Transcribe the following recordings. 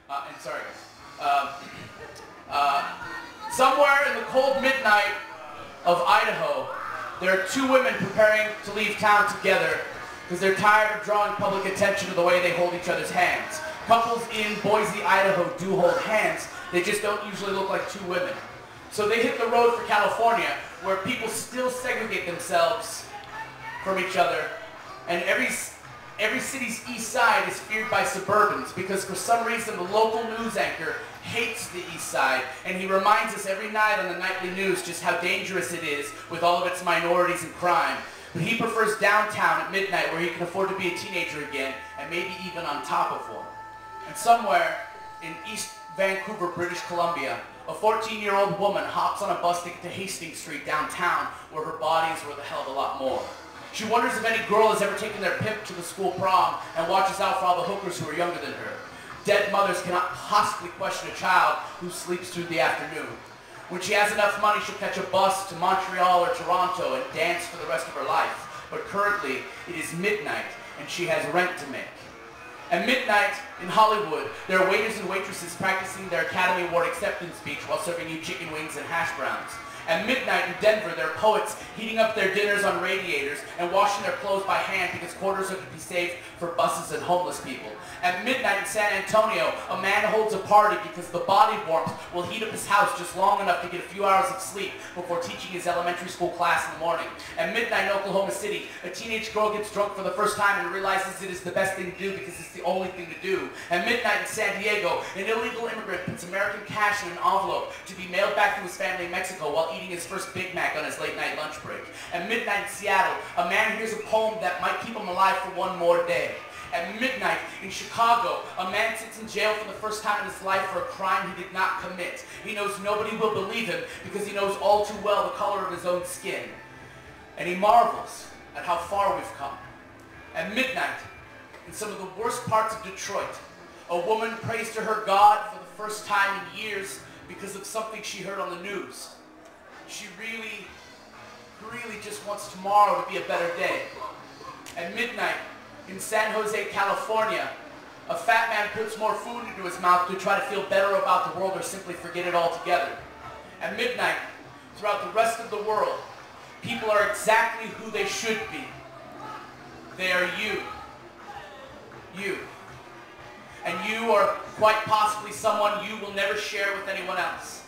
And sorry, somewhere in the cold midnight of Idaho, there are two women preparing to leave town together because they're tired of drawing public attention to the way they hold each other's hands. Couples in Boise, Idaho do hold hands, they just don't usually look like two women. So they hit the road for California, where people still segregate themselves from each other, and every city's east side is feared by suburbans because for some reason the local news anchor hates the east side, and he reminds us every night on the nightly news just how dangerous it is with all of its minorities and crime. But he prefers downtown at midnight where he can afford to be a teenager again, and maybe even on top of one. And somewhere in East Vancouver, British Columbia, a 14-year-old woman hops on a bus to get to Hastings Street downtown where her body is worth a hell of a lot more. She wonders if any girl has ever taken their pimp to the school prom and watches out for all the hookers who are younger than her. Dead mothers cannot possibly question a child who sleeps through the afternoon. When she has enough money, she'll catch a bus to Montreal or Toronto and dance for the rest of her life. But currently, it is midnight and she has rent to make. At midnight in Hollywood, there are waiters and waitresses practicing their Academy Award acceptance speech while serving you chicken wings and hash browns. At midnight in Denver, there are poets heating up their dinners on radiators and washing their clothes by hand because quarters are to be saved for buses and homeless people. At midnight in San Antonio, a man holds a party because the body warmth will heat up his house just long enough to get a few hours of sleep before teaching his elementary school class in the morning. At midnight in Oklahoma City, a teenage girl gets drunk for the first time and realizes it is the best thing to do because it's the only thing to do. At midnight in San Diego, an illegal immigrant puts American cash in an envelope to be mailed back to his family in Mexico while eating his first Big Mac on his late night lunch break. At midnight in Seattle, a man hears a poem that might keep him alive for one more day. At midnight in Chicago, a man sits in jail for the first time in his life for a crime he did not commit. He knows nobody will believe him because he knows all too well the color of his own skin. And he marvels at how far we've come. At midnight, in some of the worst parts of Detroit, a woman prays to her God for the first time in years because of something she heard on the news. She really just wants tomorrow to be a better day. At midnight, in San Jose, California, a fat man puts more food into his mouth to try to feel better about the world or simply forget it altogether. At midnight, throughout the rest of the world, people are exactly who they should be. They are you. You. And you are quite possibly someone you will never share with anyone else.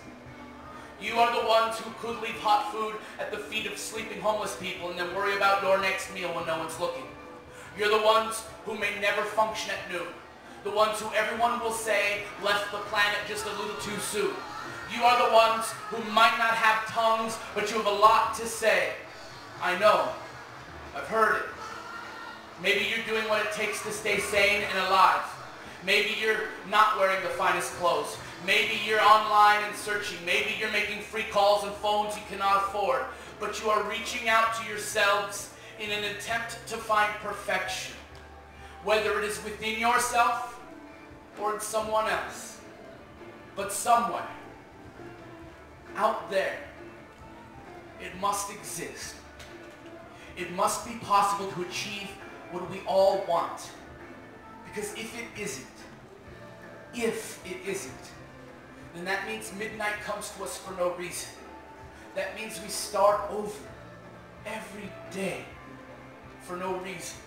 You are the ones who could leave hot food at the feet of sleeping homeless people and then worry about your next meal when no one's looking. You're the ones who may never function at noon. The ones who everyone will say left the planet just a little too soon. You are the ones who might not have tongues, but you have a lot to say. I know. I've heard it. Maybe you're doing what it takes to stay sane and alive. Maybe you're not wearing the finest clothes. Maybe you're online and searching. Maybe you're making free calls on phones you cannot afford. But you are reaching out to yourselves in an attempt to find perfection, whether it is within yourself or in someone else. But somewhere, out there, it must exist. It must be possible to achieve what we all want. Because if it isn't, then that means midnight comes to us for no reason. That means we start over every day for no reason.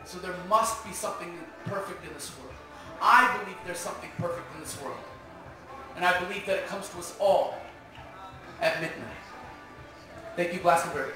So there must be something perfect in this world. I believe there's something perfect in this world. And I believe that it comes to us all at midnight. Thank you, Glastonbury.